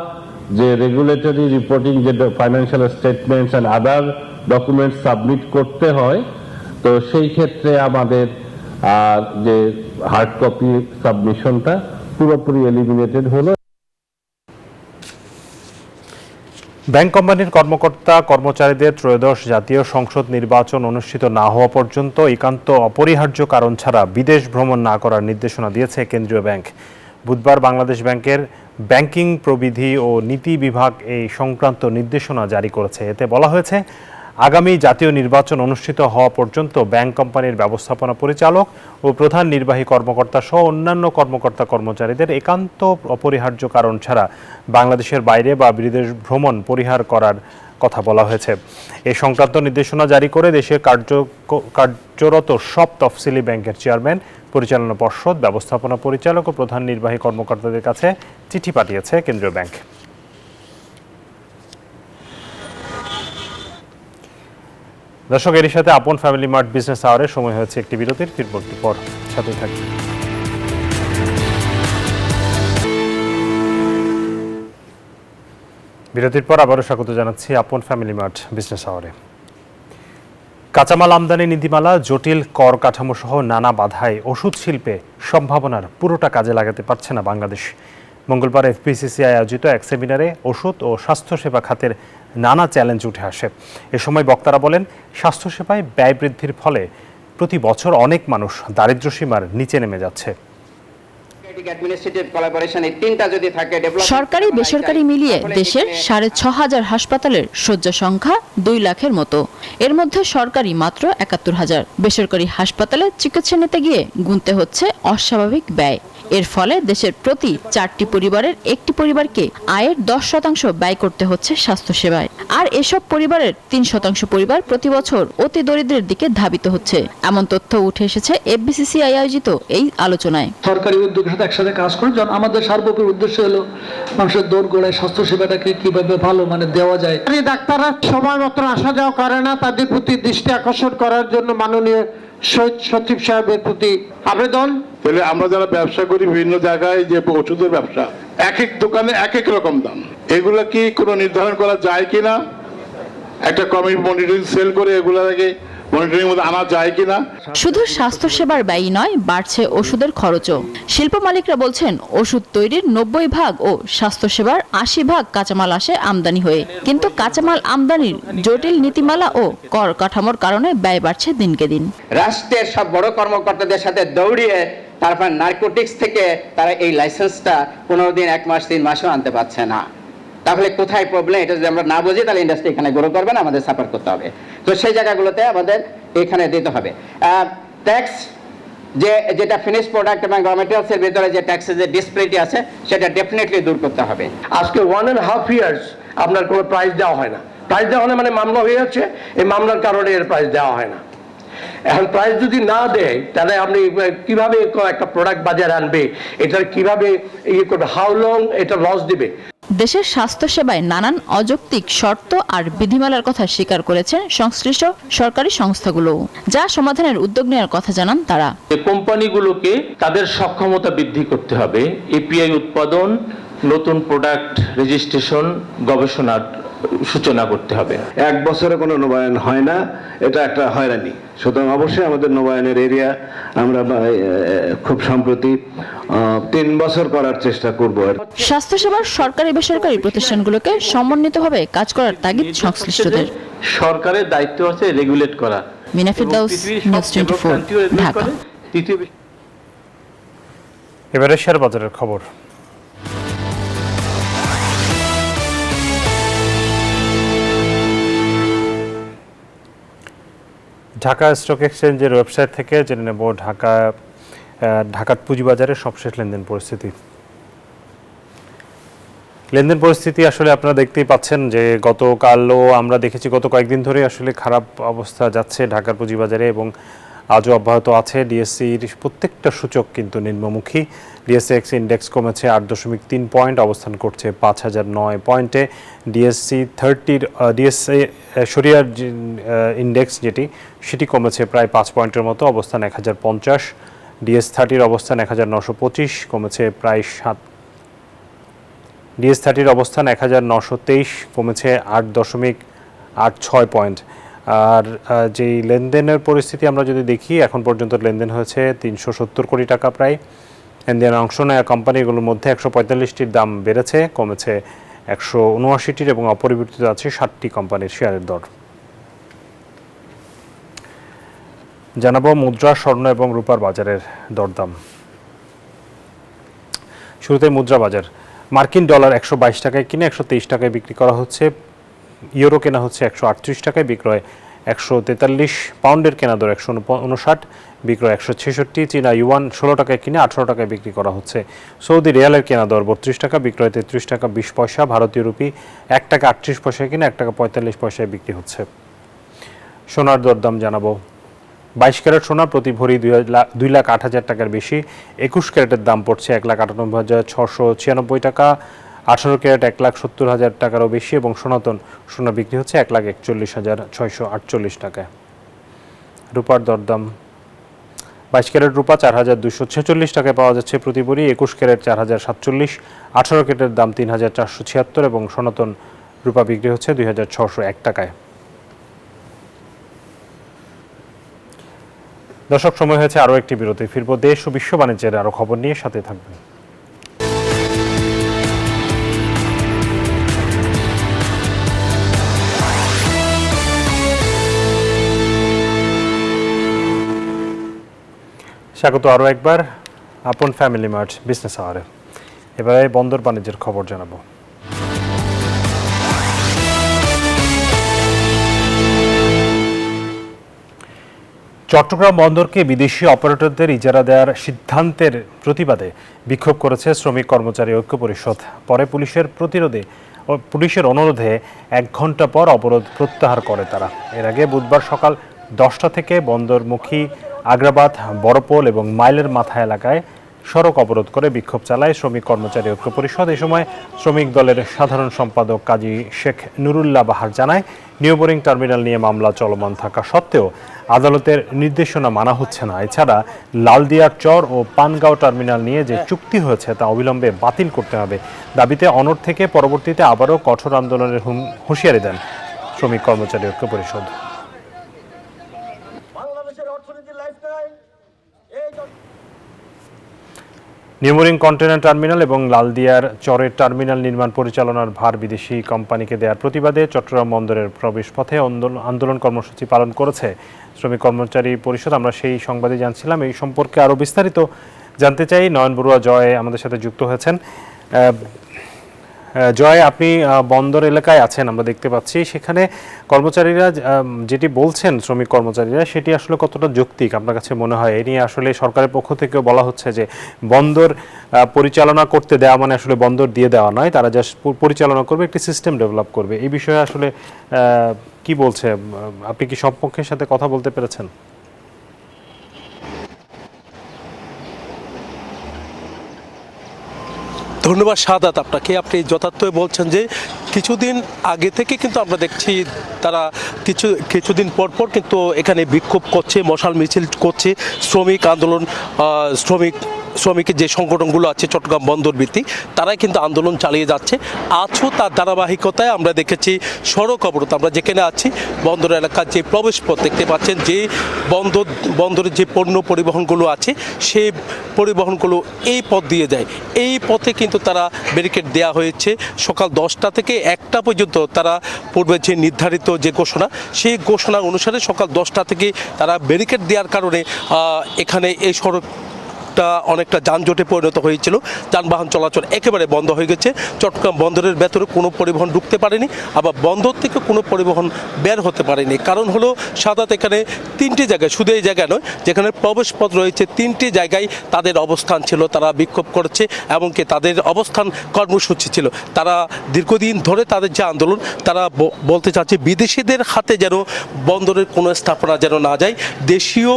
যে রেগুলেটরি রিপোর্টিং যে financial statements and other document submit করতে হয়, তো সেই ক্ষেত্রে আমাদের যে হার্ড কপি সাবমিশনটা পুরোপুরি এলিমিনেটেড হলো। ব্যাংক কোম্পানির কর্মচারীদের ত্রয়োদশ জাতীয় সংসদ নির্বাচন অনুষ্ঠিত না হওয়া পর্যন্ত একান্ত অপরিহার্য কারণ ছাড়া বিদেশ ভ্রমণ না করার নির্দেশনা দিয়েছে কেন্দ্রীয় ব্যাংক। বুধবার বাংলাদেশ ব্যাংকের ব্যাংকিং প্রবিধি ও নীতি বিভাগ এই সংক্রান্ত নির্দেশনা জারি করেছে। এতে বলা হয়েছে, আগামী জাতীয় নির্বাচন অনুষ্ঠিত হওয়া পর্যন্ত ব্যাংক কোম্পানির ব্যবস্থাপনা পরিচালক ও প্রধান নির্বাহী কর্মকর্তা সহ অন্যান্য কর্মচারীদের একান্ত অপরিহার্য কারণ ছাড়া বাংলাদেশের বাইরে বা বিদেশ ভ্রমণ পরিহার করার কথা বলা হয়েছে। এই সংক্রান্ত নির্দেশনা জারি করে দেশে কার্যরত সব তফসিলি ব্যাংকের চেয়ারম্যান, পরিচালনা পর্ষদ, ব্যবস্থাপনা পরিচালক ও প্রধান নির্বাহী কর্মকর্তাদের কাছে চিঠি পাঠিয়েছে কেন্দ্রীয় ব্যাংক। দর্শক, এর সাথে আপন ফ্যামিলি মার্ট বিজনেস আওয়ারের সময় হয়েছে একটি বিরতির। ফিরব একটু পর, সাথে থাকবে। বিরতির পর আবারও স্বাগত জানাচ্ছি আপন ফ্যামিলি মার্ট বিজনেস আওয়ারে। কাঁচামাল আমদানি নীতিমালা, জটিল কর কাঠামো সহ নানা বাধায় ওষুধ শিল্পে সম্ভাবনার পুরোটা কাজে লাগাতে পারছে না বাংলাদেশ। মঙ্গলবার এফবিসিসিআই আয়োজিত এক সেমিনারে ওষুধ ও স্বাস্থ্যসেবা খাতের নানা চ্যালেঞ্জ উঠে আসে। এ সময় বক্তারা বলেন, স্বাস্থ্যসেবায় ব্যয় বৃদ্ধির ফলে প্রতি বছর অনেক মানুষ দারিদ্র্যসীমার নিচে নেমে যাচ্ছে। সরকারি বেসরকারি মিলিয়ে দেশের ৬,৫০০ হাসপাতালের শয্যা সংখ্যা ২ লাখের মতো। এর মধ্যে সরকারি মাত্র ৭১,০০০। বেসরকারি হাসপাতালে চিকিৎসা নিতে গিয়ে গুনতে হচ্ছে অস্বাভাবিক ব্যয়। এর ফলে দেশের প্রতি ৪টি পরিবারের একটি পরিবারকে আয়ের ১০% ব্যয় করতে হচ্ছে স্বাস্থ্যসেবায়। আর এসব পরিবারের ৩% পরিবার প্রতি বছর অতি দরিদ্রের দিকে ধাবিত হচ্ছে, এমন তথ্য উঠে এসেছে এফবিসিসিআই আয়োজিত এই আলোচনায়। সরকারি উদ্যোগের সাথে একসাথে কাজ করে, যখন আমাদের সার্বক্ষণিক উদ্দেশ্য হলো মানুষের দোরগোড়ায় স্বাস্থ্যসেবাটাকে কিভাবে ভালো মানে দেওয়া যায়। ডাক্তাররা সময় মতো আসা যাওয়া করে না, তাদের প্রতি দৃষ্টি আকর্ষণ করার জন্য মাননীয় সচিব সাহেবের প্রতি আবেদন। তাহলে আমরা যারা ব্যবসা করি বিভিন্ন জায়গায়, যে ওষুধের ব্যবসা, এক এক দোকানে এক এক রকম দাম, এগুলা কি কোনো নির্ধারণ করা যায় কিনা, একটা কমিটি মনিটরিং সেল করে এগুলাকে মনিটরিং মধ্যে আনা যায় কিনা। শুধু স্বাস্থ্যসেবার ব্যয় নয়, বাড়ছে ওষুধের খরচও। শিল্প মালিকরা বলছেন, ওষুধ তৈরির ৯০% ও স্বাস্থ্যসেবার ৮০% কাঁচামাল আসে আমদানি হয়ে। কিন্তু কাঁচামাল আমদানির জটিল নীতিমালা ও কর কাঠামোর কারণে ব্যয় বাড়ছে দিনকে দিন। রাষ্ট্রের সব বড় কর্মকর্তাদের সাথে দৌড়িয়ে তারপর নারকোটিক্স থেকে তারা এই লাইসেন্সটা ১৫ দিন, ১ মাস, 3 মাসও আনতে পারছে না। তাহলে কোথায় প্রবলেম, এটা যদি আমরা না বুঝি তাহলে ইন্ডাস্ট্রি এখানে গ্রো করবে না, আমাদের সাপোর্ট করতে হবে। তো সেই জায়গাগুলোতে আমাদের এখানে দিতে হবে ট্যাক্স, যেটা ফিনিশ প্রোডাক্ট এবং র ম্যাটেরিয়ালসের ভিতরে যে ট্যাক্সের যে ডিসপ্যারিটি আছে সেটা ডেফিনেটলি দূর করতে হবে। আজকে 1.5 years আপনার কোনো প্রাইস দেওয়া হয় না। প্রাইস দেওয়া হয় না মানে মামলা হয়ে যাচ্ছে, এই মামলার কারণে এর প্রাইস দেওয়া হয় না। এখন প্রাইস যদি না দেয় তাহলে আপনি কিভাবে একটা প্রোডাক্ট বাজারে আনবে, এটা কিভাবে ইয়ে করবে, হাউ লং এটা লস দিবে। দেশের স্বাস্থ্যসেবায় নানান অযৌক্তিক শর্ত আর বিধিমালার কথা স্বীকার করেছেন সংশ্লিষ্ট সরকারি সংস্থাগুলো, যা সমাধানের উদ্যোগ নেওয়ার কথা জানান তারা। কোম্পানিগুলোকে তাদের সক্ষমতা বৃদ্ধি করতে হবে, এপিআই উৎপাদন, নতুন প্রোডাক্ট রেজিস্ট্রেশন, গবেষণার সূচনা করতে হবে। 1 বছরে কোনো নবায়ন হয় না, এটা একটা হয়রানি। সুতরাং অবশ্যই আমাদের নবায়নের এরিয়া আমরা খুব সম্প্রতি 3 বছর করার চেষ্টা করব। স্বাস্থ্যসেবার সরকারি বেসরকারি প্রতিষ্ঠানগুলোকে সমন্বিতভাবে কাজ করার তাগিদ সংশ্লিষ্টদের। সরকারের দায়িত্ব আছে রেগুলেট করা, মিনা ফিরদাউস, নিউজ 24, ঢাকা। এবারে শেয়ার বাজারের খবর। ঢাকা স্টক এক্সচেঞ্জের ওয়েবসাইট থেকে জেনে নেব ঢাকার পুঁজিবাজারের সবশেষ লেনদেন পরিস্থিতি। লেনদেন পরিস্থিতি আসলে আপনারা দেখতেই পাচ্ছেন যে গতকালও আমরা দেখেছি, গত কয়েকদিন ধরে আসলে খারাপ অবস্থা যাচ্ছে ঢাকার পুঁজিবাজারে এবং আজও অব্যাহত আছে। ডিএসসির প্রত্যেকটা সূচক কিন্তু নিম্নমুখী। ডিএসএক্স ইন্ডেক্স কমেছে 8.3 পয়েন্ট, অবস্থান করছে 5009 পয়েন্টে। ডিএসসি 30 ডিএসসি শরিয়ার ইন্ডেক্স সেটি কমেছে প্রায় 5 পয়েন্টের মতো, অবস্থান 1050। ডিএস 30-র অবস্থান 1925, কমেছে প্রায় 7। ডিএস 30-র অবস্থান 1923, কমেছে 8.86 পয়েন্ট। আর যেই লেনদেনের পরিস্থিতি আমরা যদি দেখি, এখন পর্যন্ত লেনদেন হয়েছে 370 কোটি টাকা প্রায়। ইন্ডিয়ান অংশ নেওয়া কোম্পানিগুলোর মধ্যে 145টির দাম বেড়েছে, কমেছে 179টির এবং অপরিবর্তিত আছে 60টি কোম্পানির শেয়ারের দর। জানাবো মুদ্রা, স্বর্ণ এবং রূপার বাজারের দরদাম। শুরুতে মুদ্রা বাজার। মার্কিন ডলার 122 টাকায় কিনে 123 টাকায় বিক্রি করা হচ্ছে। ইউরো কেনা হচ্ছে 138 টাকায়, বিক্রয় 143। পাউন্ডের কেনা দর 159, বিক্রয় 166। চীনা ইউয়ান 16 টাকায় কিনে 18 টাকায় বিক্রি করা হচ্ছে। সৌদি রিয়ালের কেনা দর 32 টাকা, বিক্রয় 33 টাকা 20 পয়সা। ভারতীয় রুপি 1 টাকা 38 পয়সায় কিনে 1 টাকা 45 পয়সায় বিক্রি হচ্ছে। সোনার দরদাম জানাবো। 22 ক্যারেট সোনা প্রতি ভরি 2,08,000 টাকার বেশি। 21 ক্যারেটের দাম পড়ছে 1,98,696 টাকা। 18 ক্যারেট 1,70,000 টাকারও বেশি এবং সনাতন সোনা বিক্রি হচ্ছে 1,41,648 টাকায়। রূপার দরদাম। 22 ক্যারেট রূপা 4,246 টাকায় পাওয়া যাচ্ছে প্রতি ভরি। 21 ক্যারেট 4,047। 18 ক্যারেটের দাম 3,476 এবং সনাতন রূপা বিক্রি হচ্ছে 2,601 টাকায়। দর্শক, সময় হয়েছে আরও একটি বিরতি। ফিরব দেশ ও বিশ্ব বাণিজ্যের আরও খবর নিয়ে, সাথে থাকবেন। স্বাগত আরও একবার আপন ফ্যামিলি মার্ট বিজনেস আওয়ারে। এবারে বন্দর বাণিজ্যের খবর জানাবো। চট্টগ্রাম বন্দরকে বিদেশি অপারেটরদের ইজারা দেওয়ার সিদ্ধান্তের প্রতিবাদে বিক্ষোভ করেছে শ্রমিক কর্মচারী ঐক্য পরিষদ। পরে পুলিশের অনুরোধে 1 ঘন্টা পর অবরোধ প্রত্যাহার করে তারা। এর আগে বুধবার সকাল 10টা থেকে বন্দরমুখী আগ্রাবাদ, বড়পোল এবং মাইলের মাথা এলাকায় সড়ক অবরোধ করে বিক্ষোভ চালায় শ্রমিক কর্মচারী ঐক্য পরিষদ। এ সময় শ্রমিক দলের সাধারণ সম্পাদক কাজী শেখ নুরুল্লাহ বাহার জানায়, নিউবোরিং টার্মিনাল নিয়ে মামলা চলমান থাকা সত্ত্বেও আদালতের নির্দেশনা মানা হচ্ছে না। এছাড়া লালদিয়ার চর ও পানগাঁও টার্মিনাল নিয়ে যে চুক্তি হয়েছে তা অবিলম্বে বাতিল করতে হবে দাবিতে অনড় থেকে পরবর্তীতে আবারও কঠোর আন্দোলনের হুঁশিয়ারি দেন শ্রমিক কর্মচারী ঐক্য পরিষদ। নিউবোরিং কন্টেনার টার্মিনাল এবং লালদিয়ার চরের টার্মিনাল নির্মাণ পরিচালনার ভার বিদেশি কোম্পানিকে দেওয়ার প্রতিবাদে চট্টগ্রাম বন্দরের প্রবেশপথে আন্দোলন কর্মসূচি পালন করেছে শ্রমিক কর্মচারী পরিষদ। আমরা সেই সংবাদে জানছিলাম। এই সম্পর্কে আরও বিস্তারিত জানতে চাই। নয়ন বড়ুয়া জয় আমাদের সাথে যুক্ত হয়েছেন। জয়, আপনি বন্দর এলাকায় আছেন, আমরা দেখতে পাচ্ছি। সেখানে কর্মচারীরা যেটি বলছেন, শ্রমিক কর্মচারীরা, সেটি আসলে কতটা যৌক্তিক আপনার কাছে মনে হয়? এ নিয়ে আসলে সরকারের পক্ষ থেকেও বলা হচ্ছে যে বন্দর পরিচালনা করতে দেওয়া মানে আসলে বন্দর দিয়ে দেওয়া নয়, তারা জাস্ট পরিচালনা করবে, একটি সিস্টেম ডেভেলপ করবে। এই বিষয়ে আসলে কি বলছে? আপনি কি সব পক্ষের সাথে কথা বলতে পেরেছেন? ধন্যবাদ শাহাদাত আপনাকে। আপনি যথার্থই বলছেন যে কিছুদিন আগে থেকে কিন্তু আমরা দেখছি তারা কিছুদিন পর কিন্তু এখানে বিক্ষোভ করছে, মশাল মিছিল করছে, শ্রমিক আন্দোলন, শ্রমিক শ্রমিকের যে সংগঠনগুলো আছে চট্টগ্রাম বন্দর ভিত্তিক, তারাই কিন্তু আন্দোলন চালিয়ে যাচ্ছে। আজও তার ধারাবাহিকতায় আমরা দেখেছি সড়ক অবরোধ। আমরা যেখানে আছি বন্দর এলাকার যে প্রবেশ পথ দেখতে পাচ্ছেন, যে বন্দরের যে পণ্য পরিবহনগুলো আছে সেই পরিবহনগুলো এই পথ দিয়ে যায়। এই পথে কিন্তু তারা ব্যারিকেড দেওয়া হয়েছে সকাল 10টা থেকে 1টা পর্যন্ত। তারা পূর্বে যে নির্ধারিত যে ঘোষণা, সেই ঘোষণা অনুসারে সকাল 10টা থেকে তারা ব্যারিকেড দেওয়ার কারণে এখানে এই সড়কটা অনেকটা যানজটে পরিণত হয়েছিল। যানবাহন চলাচল একেবারে বন্ধ হয়ে গেছে। চট্টগ্রাম বন্দরের ভেতরে কোনো পরিবহন ঢুকতে পারেনি, আবার বন্দর থেকে কোনো পরিবহন বের হতে পারেনি। কারণ হলো সাধারণত এখানে 3টি জায়গায়, শুধু এই জায়গায় নয়, যেখানে প্রবেশ পথ রয়েছে 3টি জায়গায় তাদের অবস্থান ছিল। তারা বিক্ষোভ করেছে এবং কি তাদের অবস্থান কর্মসূচি ছিল। তারা দীর্ঘদিন ধরে তাদের যে আন্দোলন, তারা বলতে চাচ্ছে বিদেশিদের হাতে যেন বন্দরের কোনো স্থাপনা যেন না যায়। দেশীয়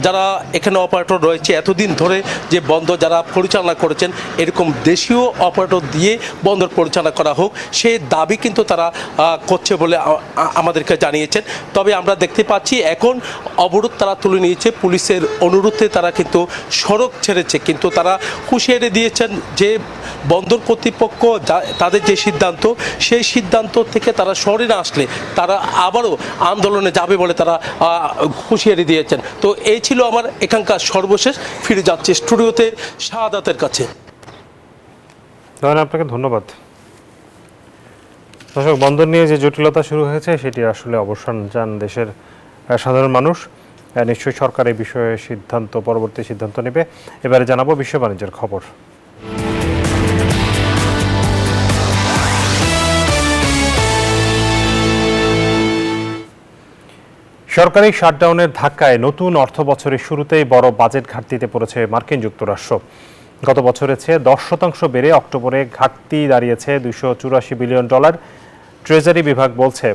যারা এখানে অপারেটর রয়েছে, এতদিন ধরে যে বন্দর যারা পরিচালনা করেছেন, এরকম দেশীয় অপারেটর দিয়ে বন্দর পরিচালনা করা হোক, সেই দাবি কিন্তু তারা করছে বলে আমাদেরকে জানিয়েছেন। তবে আমরা দেখতে পাচ্ছি এখন অবরোধ তারা তুলে নিয়েছে। পুলিশের অনুরোধে তারা কিন্তু সড়ক ছেড়েছে, কিন্তু তারা হুঁশিয়ারি দিয়েছেন যে বন্দর কর্তৃপক্ষ তাদের যে সিদ্ধান্ত, সেই সিদ্ধান্ত থেকে তারা সরে না আসলে তারা আবারও আন্দোলনে যাবে বলে তারা হুঁশিয়ারি দিয়েছেন। তো এই ছিল আমার এখানকার সর্বশেষ। ফিরে যাচ্ছে স্টুডিওতে শাহাদাতের কাছে। আপনাকে ধন্যবাদ। দর্শক, বন্দর নিয়ে যে জটিলতা শুরু হয়েছে সেটি আসলে অবসান চান দেশের সাধারণ মানুষ। নিশ্চয়ই সরকার এই বিষয়ে পরবর্তী সিদ্ধান্ত নেবে। এবারে জানাবো বিশ্ব বাণিজ্যের খবর। সরকারি শাটডাউনের ধাক্কায় নতুন অর্থ বছরের শুরুতেই বড় বাজেট ঘাটতিতে পড়েছে মার্কিন যুক্তরাষ্ট্র। গত বছরের চেয়ে 10% বেড়ে অক্টোবরে ঘাটতি দাঁড়িয়েছে $284 বিলিয়ন। ট্রেজারি বিভাগ বলছে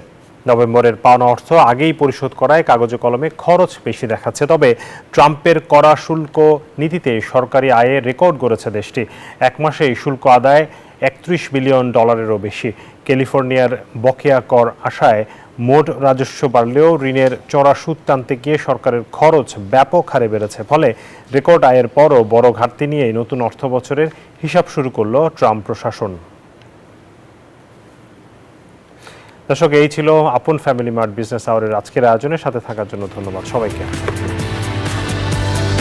নভেম্বরের পাওনা অর্থ আগেই পরিশোধ করায় কাগজে কলমে খরচ বেশি দেখাচ্ছে। তবে ট্রাম্পের কড়া শুল্ক নীতিতে সরকারি আয়ে রেকর্ড গড়েছে দেশটি। এক মাসে এই শুল্ক আদায় $31 বিলিয়ন বেশি। ক্যালিফোর্নিয়ার বকেয়া কর আশায় মোট রাজস্ব বাড়লেও ঋণের চড়া সুদ টানতে গিয়ে সরকারের খরচ ব্যাপক হারে বেড়েছে। ফলে রেকর্ড আয়ের পরও বড় ঘাটতি নিয়েই নতুন অর্থ বছরের হিসাব শুরু করল ট্রাম্প প্রশাসন। দর্শক, এই ছিল আপন ফ্যামিলি মার্ট বিজনেস আওয়ারের আজকের আয়োজনের সাথে থাকার জন্য ধন্যবাদ সবাইকে।